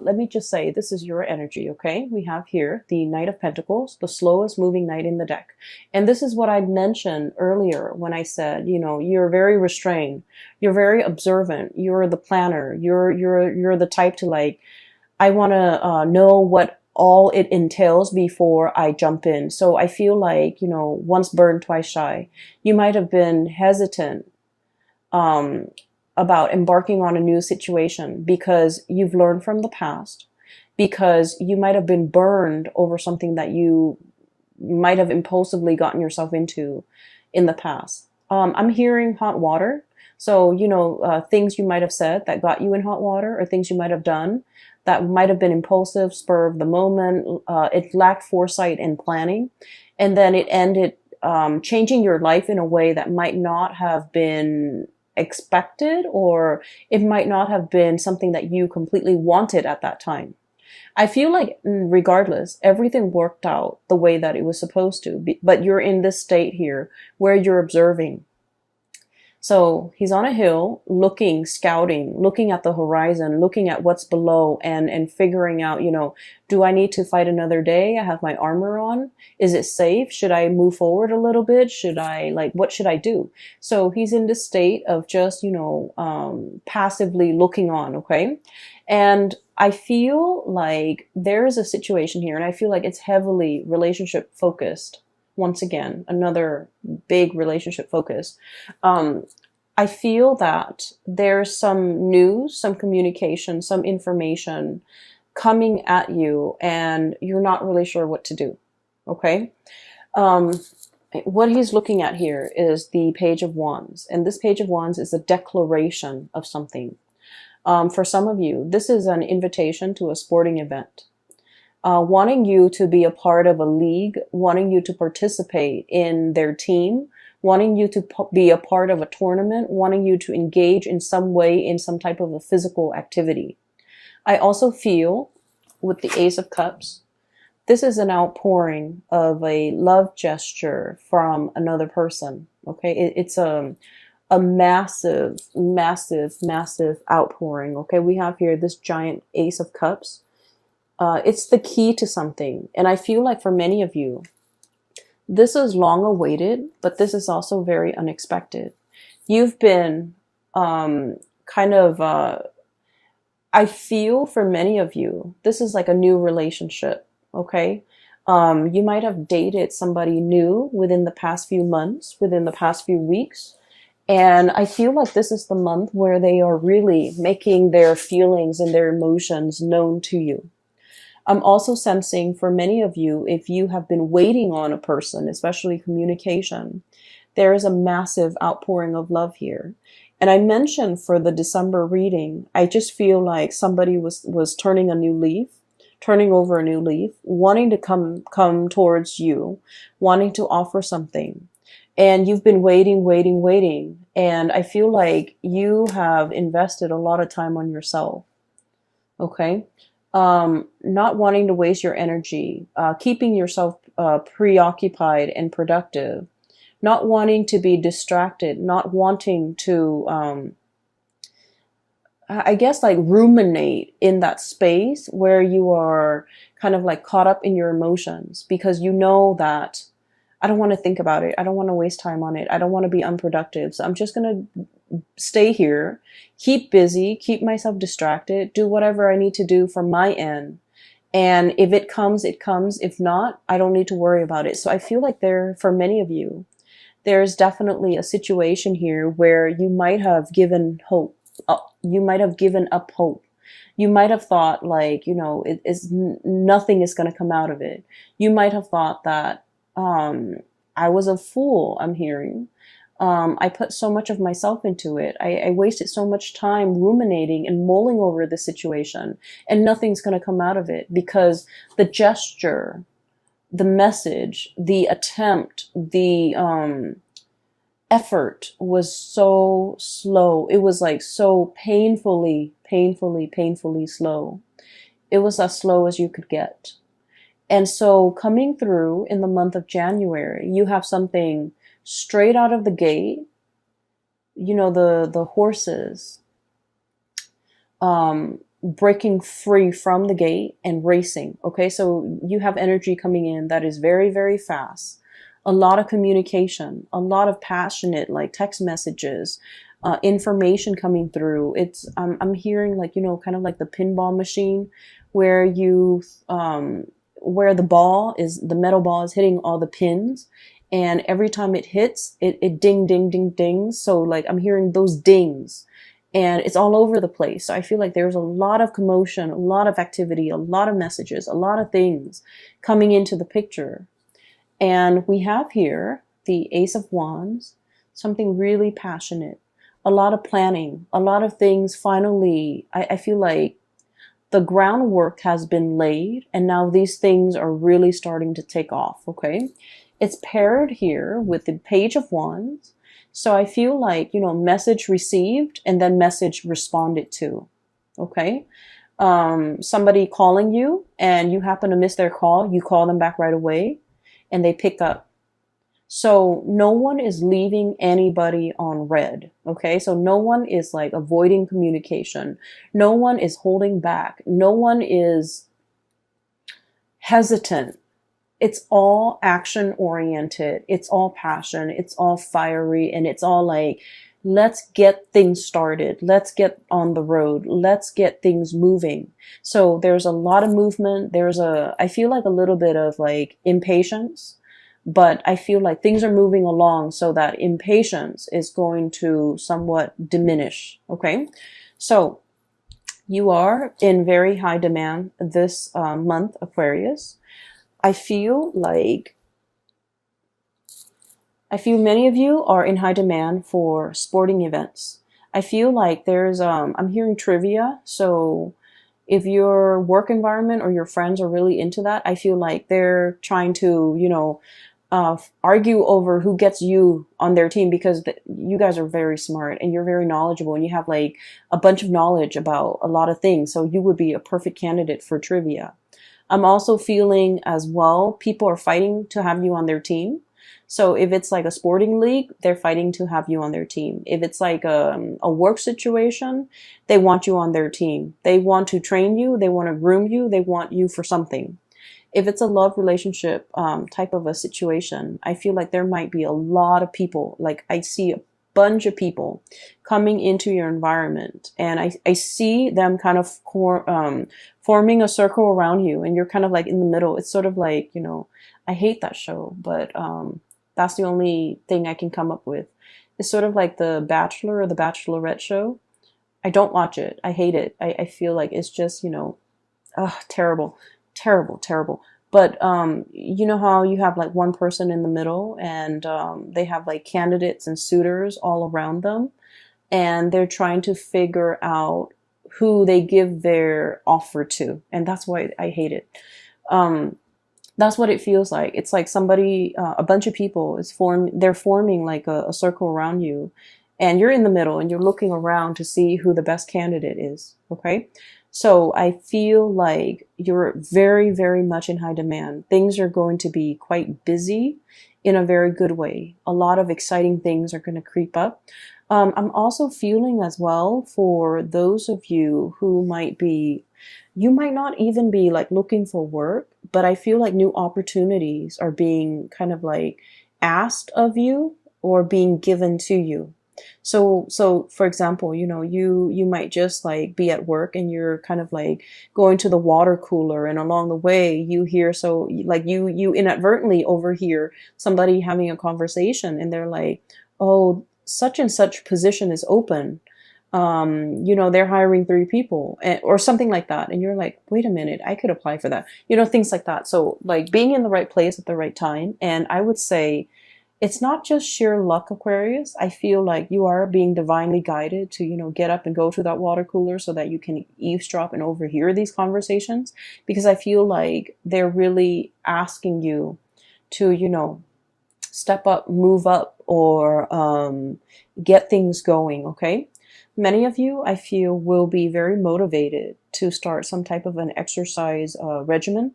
let me just say, this is your energy, okay? We have here the Knight of Pentacles, the slowest moving knight in the deck. And this is what I mentioned earlier when I said, you know, you're very restrained, you're very observant, you're the planner, you're the type to like, I want to know what all it entails before I jump in. So I feel like, you know, once burned, twice shy. You might have been hesitant um, about embarking on a new situation because you've learned from the past, because you might have been burned over something that you might have impulsively gotten yourself into in the past. I'm hearing hot water. So, you know, things you might have said that got you in hot water, or things you might have done that might have been impulsive, spur of the moment. It lacked foresight and planning. And then it ended changing your life in a way that might not have been expected, or it might not have been something that you completely wanted at that time. I feel like regardless, everything worked out the way that it was supposed to be, but you're in this state here where you're observing. So he's on a hill looking, scouting, looking at the horizon, looking at what's below, and figuring out, you know, do I need to fight another day? I have my armor on. Is it safe? Should I move forward a little bit? Should I, like, what should I do? So he's in this state of just, you know, passively looking on, okay? And I feel like there is a situation here, and I feel like it's heavily relationship focused. Once again, another big relationship focus. I feel that there's some news, some communication, some information coming at you, and you're not really sure what to do. Okay? What he's looking at here is the Page of Wands, and this Page of Wands is a declaration of something. For some of you, this is an invitation to a sporting event. Wanting you to be a part of a league, wanting you to participate in their team, wanting you to be a part of a tournament, wanting you to engage in some way in some type of a physical activity. I also feel with the Ace of Cups, this is an outpouring of a love gesture from another person. Okay, it's a massive, massive, massive outpouring. Okay, we have here this giant Ace of Cups. It's the key to something. And I feel like for many of you, this is long awaited, but this is also very unexpected. You've been I feel for many of you, this is like a new relationship, okay? You might have dated somebody new within the past few months, within the past few weeks. And I feel like this is the month where they are really making their feelings and their emotions known to you. I'm also sensing for many of you, if you have been waiting on a person, especially communication, there is a massive outpouring of love here. And I mentioned for the December reading, I just feel like somebody was turning a new leaf, turning over a new leaf, wanting to come towards you, wanting to offer something. And you've been waiting, waiting, waiting. And I feel like you have invested a lot of time on yourself. Okay? Not wanting to waste your energy, keeping yourself preoccupied and productive, not wanting to be distracted, not wanting to, I guess, like ruminate in that space where you are kind of like caught up in your emotions, because you know that I don't want to think about it. I don't want to waste time on it. I don't want to be unproductive. So I'm just going to stay here, keep busy, keep myself distracted, do whatever I need to do from my end. And if it comes, it comes. If not, I don't need to worry about it. So I feel like for many of you, there's definitely a situation here where you might have given hope. You might have given up hope. You might have thought like, you know, nothing is going to come out of it. You might have thought that, I was a fool, I'm hearing. I put so much of myself into it. I wasted so much time ruminating and mulling over the situation, and nothing's going to come out of it because the gesture, the message, the attempt, the effort was so slow. It was like so painfully slow. It was as slow as you could get. And so coming through in the month of January, you have something straight out of the gate. You know, the horses, breaking free from the gate and racing. Okay, so you have energy coming in that is very, very fast. A lot of communication, a lot of passionate, like text messages, information coming through. It's I'm hearing like, you know, kind of like the pinball machine where where the metal ball is hitting all the pins, and every time it hits, it ding, ding, ding, dings. So like I'm hearing those dings, and it's all over the place. So I feel like there's a lot of commotion, a lot of activity, a lot of messages, a lot of things coming into the picture. And we have here the Ace of Wands, something really passionate, a lot of planning, a lot of things. Finally, I feel like the groundwork has been laid, and now these things are really starting to take off. Okay, it's paired here with the Page of Wands. So I feel like, you know, message received and then message responded to. Okay, somebody calling you and you happen to miss their call, you call them back right away and they pick up. So no one is leaving anybody on red. Okay, so no one is like avoiding communication. No one is holding back. No one is hesitant. It's all action oriented. It's all passion. It's all fiery. And it's all like, let's get things started. Let's get on the road. Let's get things moving. So there's a lot of movement. I feel like a little bit of like impatience, but I feel like things are moving along, so that impatience is going to somewhat diminish. Okay. So you are in very high demand this month, Aquarius. I feel many of you are in high demand for sporting events. I feel like there's, I'm hearing trivia. So if your work environment or your friends are really into that, I feel like they're trying to, you know, argue over who gets you on their team, because you guys are very smart and you're very knowledgeable and you have like a bunch of knowledge about a lot of things. So you would be a perfect candidate for trivia. I'm also feeling as well, people are fighting to have you on their team. So if it's like a sporting league, they're fighting to have you on their team. If it's like a work situation, they want you on their team. They want to train you. They want to groom you. They want you for something. If it's a love relationship type of a situation, I feel like there might be a lot of people. Like I see a bunch of people coming into your environment, and I see them kind of forming a circle around you, and you're kind of like in the middle. It's sort of like, you know, I hate that show, but that's the only thing I can come up with. It's sort of like The Bachelor or The Bachelorette show. I don't watch it. I hate it. I feel like it's just, you know, terrible. Terrible, terrible. But you know how you have like one person in the middle, and they have like candidates and suitors all around them, and they're trying to figure out who they give their offer to. And that's why I hate it. That's what it feels like. It's like somebody, a bunch of people they're forming like a circle around you, and you're in the middle and you're looking around to see who the best candidate is. Okay. So I feel like you're very, very much in high demand. Things are going to be quite busy in a very good way. A lot of exciting things are going to creep up. I'm also feeling as well for those of you who you might not even be like looking for work, but I feel like new opportunities are being kind of like asked of you or being given to you. So for example, you know, you might just like be at work and you're kind of like going to the water cooler, and along the way you hear, so like you inadvertently overhear somebody having a conversation, and they're like, oh, such and such position is open. You know, they're hiring 3 people or something like that. And you're like, wait a minute, I could apply for that. You know, things like that. So like being in the right place at the right time. And I would say, it's not just sheer luck, Aquarius. I feel like you are being divinely guided to, you know, get up and go to that water cooler so that you can eavesdrop and overhear these conversations, because I feel like they're really asking you to, you know, step up, move up, or get things going. Okay. Many of you, I feel, will be very motivated to start some type of an exercise regimen.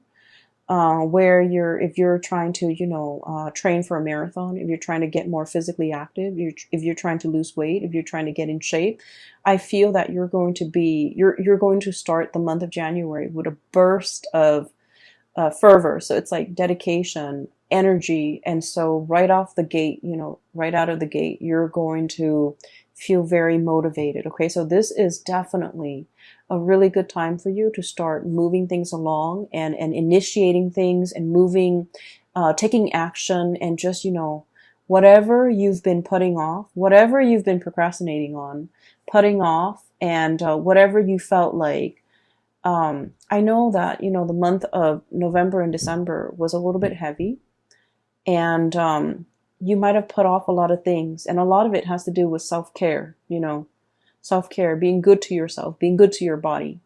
where if you're trying to, train for a marathon, if you're trying to get more physically active, if you're trying to lose weight, if you're trying to get in shape, I feel that you're going to start the month of January with a burst of fervor. So it's like dedication, energy. And so right off the gate, right out of the gate, you're going to feel very motivated. Okay. So this is definitely a really good time for you to start moving things along and initiating things and moving, taking action, and just, whatever you've been putting off, whatever you've been procrastinating on, putting off, and whatever you felt like. I know that, the month of November and December was a little bit heavy, and you might have put off a lot of things, and a lot of it has to do with self-care, self-care, being good to yourself, being good to your body.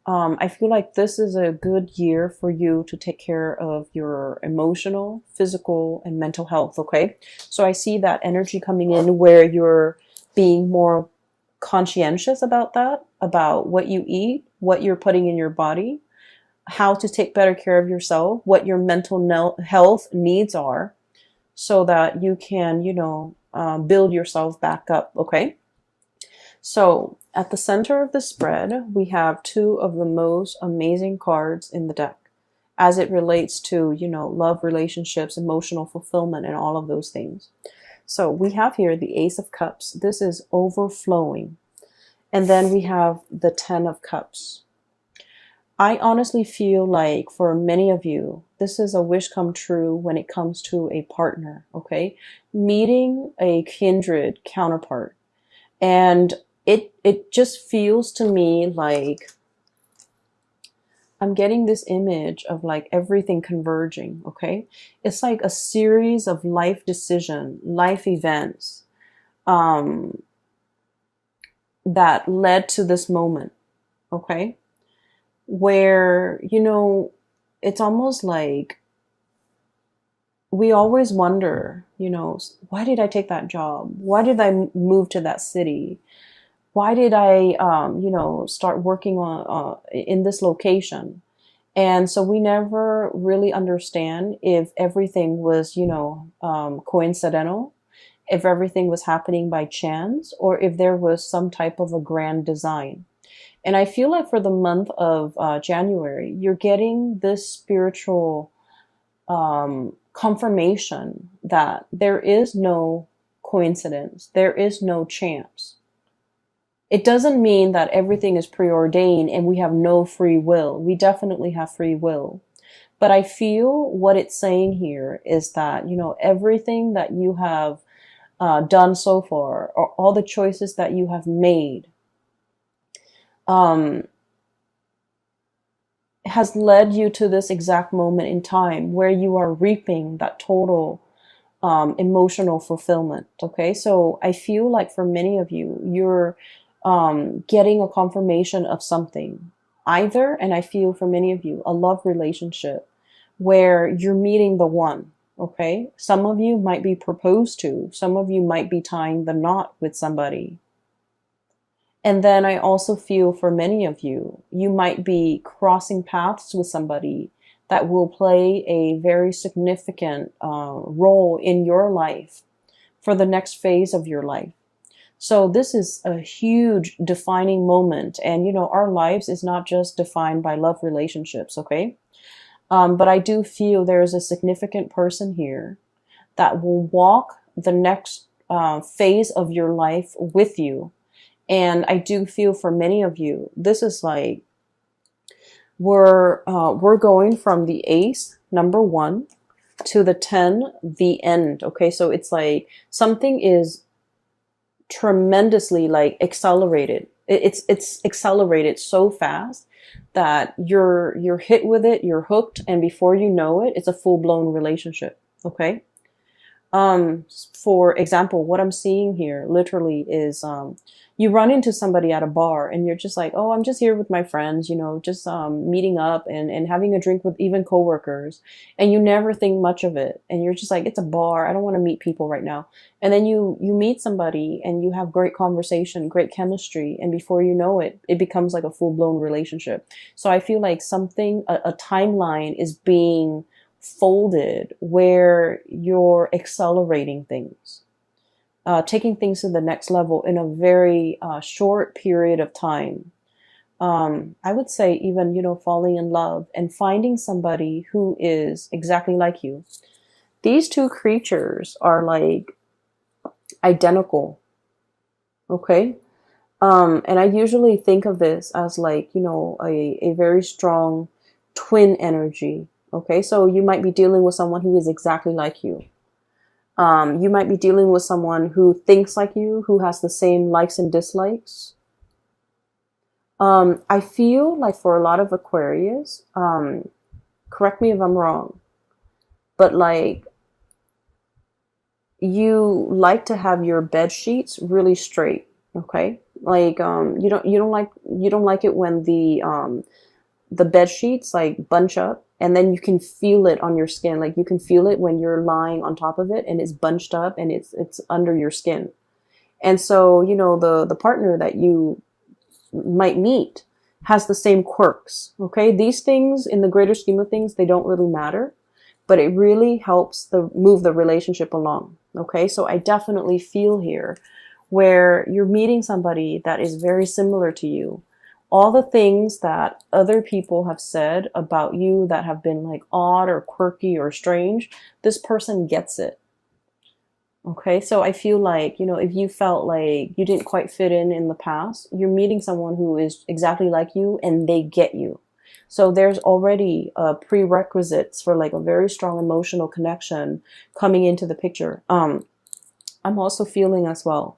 I feel like this is a good year for you to take care of your emotional, physical, and mental health, okay? So I see that energy coming in where you're being more conscientious about that, about what you eat, what you're putting in your body, how to take better care of yourself, what your mental health needs are, so that you can, build yourself back up, okay? So at the center of the spread, we have two of the most amazing cards in the deck as it relates to, love, relationships, emotional fulfillment, and all of those things. So we have here the Ace of Cups. This is overflowing. And then we have the 10 of Cups. I honestly feel like for many of you, this is a wish come true when it comes to a partner, okay? Meeting a kindred counterpart. And it just feels to me like I'm getting this image of like everything converging, okay? It's like a series of life decisions, life events that led to this moment, okay? Where, it's almost like we always wonder, why did I take that job? Why did I move to that city? Why did I, start working on in this location? And so we never really understand if everything was, coincidental, if everything was happening by chance, or if there was some type of a grand design. And I feel like for the month of January, you're getting this spiritual confirmation that there is no coincidence, there is no chance. It doesn't mean that everything is preordained and we have no free will. We definitely have free will. But I feel what it's saying here is that, everything that you have done so far, or all the choices that you have made, has led you to this exact moment in time where you are reaping that total emotional fulfillment. Okay, so I feel like for many of you, you're getting a confirmation of something, either, and I feel for many of you, a love relationship where you're meeting the one. Okay, some of you might be proposed to, some of you might be tying the knot with somebody. And then I also feel for many of you, you might be crossing paths with somebody that will play a very significant role in your life for the next phase of your life. So this is a huge defining moment. And, our lives is not just defined by love relationships, okay? But I do feel there is a significant person here that will walk the next phase of your life with you. And I do feel for many of you, this is like, we're going from the Ace, number 1, to the 10, the end. Okay, so it's like something is tremendously like accelerated. It's accelerated so fast that you're hit with it, you're hooked, and before you know it, it's a full-blown relationship. Okay. For example, what I'm seeing here literally is you run into somebody at a bar and you're just like, oh, I'm just here with my friends, you know, just meeting up and having a drink with even coworkers. And you never think much of it. And you're just like, it's a bar. I don't want to meet people right now. And then you meet somebody and you have great conversation, great chemistry. And before you know it, it becomes like a full blown relationship. So I feel like a timeline is being folded where you're accelerating things, taking things to the next level in a very short period of time. I would say even, you know, falling in love and finding somebody who is exactly like you. These two creatures are like identical. Okay. And I usually think of this as like, you know, a very strong twin energy. Okay. So you might be dealing with someone who is exactly like you. You might be dealing with someone who thinks like you, who has the same likes and dislikes. I feel like for a lot of Aquarius, correct me if I'm wrong, but like you like to have your bed sheets really straight. Okay. Like, you don't like it when the bed sheets like bunch up and then you can feel it on your skin. Like you can feel it when you're lying on top of it and it's bunched up and it's under your skin. And so, you know, the partner that you might meet has the same quirks. Okay. These things in the greater scheme of things, they don't really matter, but it really helps move the relationship along. Okay. So I definitely feel here where you're meeting somebody that is very similar to you. All the things that other people have said about you that have been like odd or quirky or strange, this person gets it. Okay, so I feel like, you know, if you felt like you didn't quite fit in the past, you're meeting someone who is exactly like you and they get you. So there's already prerequisites for like a very strong emotional connection coming into the picture. I'm also feeling as well,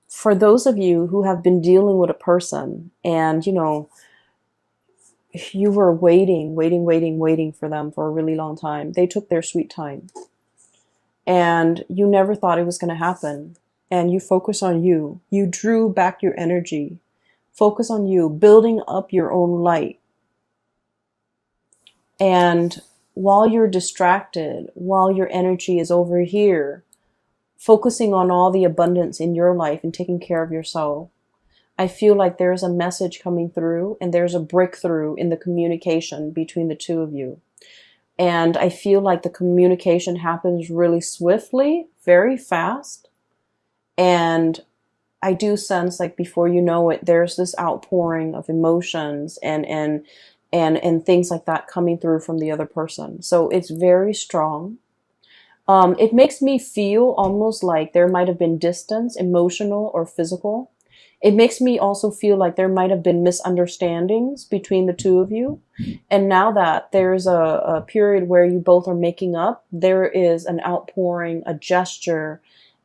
for those of you who have been dealing with a person and, you know, you were waiting for them for a really long time. They took their sweet time and you never thought it was going to happen. And you focus on you. You drew back your energy. Focus on you, building up your own light. And while you're distracted, while your energy is over here, focusing on all the abundance in your life and taking care of yourself, I feel like there's a message coming through and there's a breakthrough in the communication between the two of you. And I feel like the communication happens really swiftly, very fast. And I do sense like before you know it, there's this outpouring of emotions and things like that coming through from the other person. So it's very strong. It makes me feel almost like there might have been distance, emotional or physical. It makes me also feel like there might have been misunderstandings between the two of you. And now that there's a period where you both are making up, there is an outpouring, a gesture,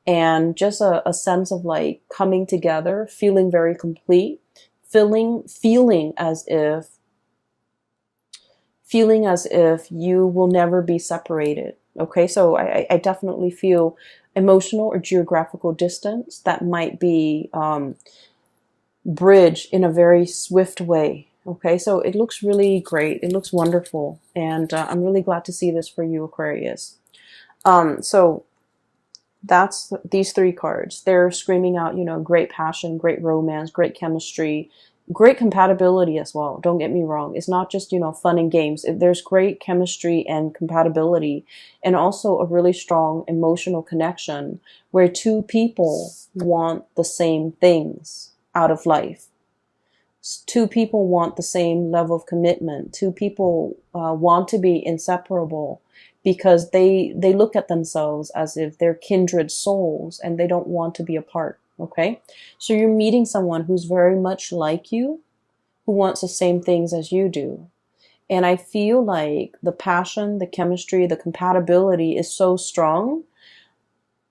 and just a sense of like coming together, feeling very complete, feeling as if you will never be separated. Okay, so I definitely feel emotional or geographical distance that might be bridged in a very swift way. Okay, so it looks really great. It looks wonderful. And I'm really glad to see this for you, Aquarius. So that's these three cards. They're screaming out, you know, great passion, great romance, great chemistry, great compatibility as well. Don't get me wrong. It's not just, you know, fun and games. There's great chemistry and compatibility and also a really strong emotional connection where two people want the same things out of life. Two people want the same level of commitment. Two people want to be inseparable because they look at themselves as if they're kindred souls and they don't want to be apart. Okay, so you're meeting someone who's very much like you, who wants the same things as you do. And I feel like the passion, the chemistry, the compatibility is so strong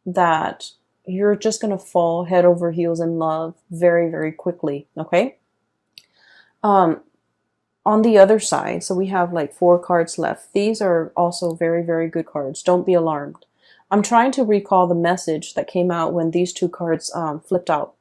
that you're just going to fall head over heels in love very, very quickly. Okay. On the other side, so we have like 4 cards left. These are also very, very good cards. Don't be alarmed. I'm trying to recall the message that came out when these two cards flipped out.